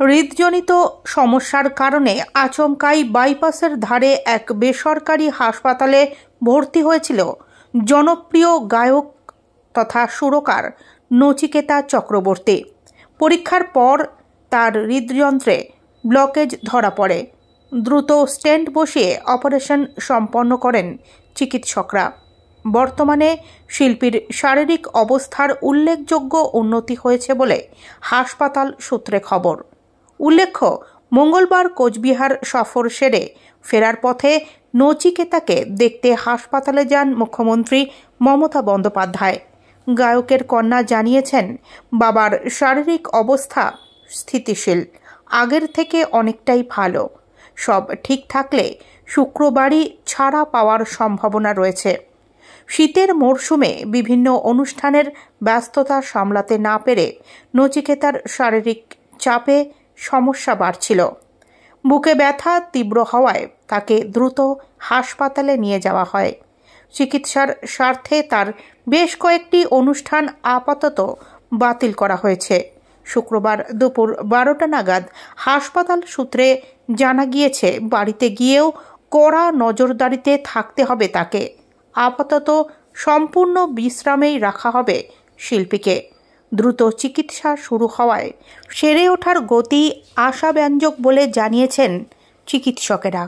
হৃদজনিত সমস্যার কারণে আচমকাই বাইপাসের ধারে এক বেসরকারি হাসপাতালে ভর্তি হয়েছিল জনপ্রিয় গায়ক তথা সুরকার নচিকেতা চক্রবর্তী। পরীক্ষার পর তার হৃদযন্ত্রে ব্লকেজ ধরা পড়ে। দ্রুত স্টেন্ট বসিয়ে অপারেশন সম্পন্ন করেন চিকিৎসকরা। বর্তমানে শিল্পীর শারীরিক অবস্থার উল্লেখযোগ্য উন্নতি হয়েছে বলে হাসপাতাল সূত্রে খবর। উল্লেখ্য, মঙ্গলবার কোচবিহার সফর সেরে ফেরার পথে নচিকেতাকে দেখতে হাসপাতালে যান মুখ্যমন্ত্রী মমতা বন্দ্যোপাধ্যায়। গায়কের কন্যা জানিয়েছেন, বাবার শারীরিক অবস্থা স্থিতিশীল, আগের থেকে অনেকটাই ভালো। সব ঠিক থাকলে শুক্রবারই ছাড়া পাওয়ার সম্ভাবনা রয়েছে। শীতের মরশুমে বিভিন্ন অনুষ্ঠানের ব্যস্ততা সামলাতে না পেরে নচিকেতার শারীরিক চাপে সমস্যা বাড়ছিল। বুকে ব্যথা তীব্র হওয়ায় তাকে দ্রুত হাসপাতালে নিয়ে যাওয়া হয়। চিকিৎসার স্বার্থে তার বেশ কয়েকটি অনুষ্ঠান আপাতত বাতিল করা হয়েছে। শুক্রবার দুপুর 12টা নাগাদ হাসপাতাল সূত্রে জানা গিয়েছে, বাড়িতে গিয়েও কড়া নজরদারিতে থাকতে হবে তাকে। আপাতত সম্পূর্ণ বিশ্রামেই রাখা হবে শিল্পীকে। দ্রুত চিকিৎসা শুরু হওয়ায় সেরে ওঠার গতি আশাব্যঞ্জক বলে জানিয়েছেন চিকিৎসকেরা।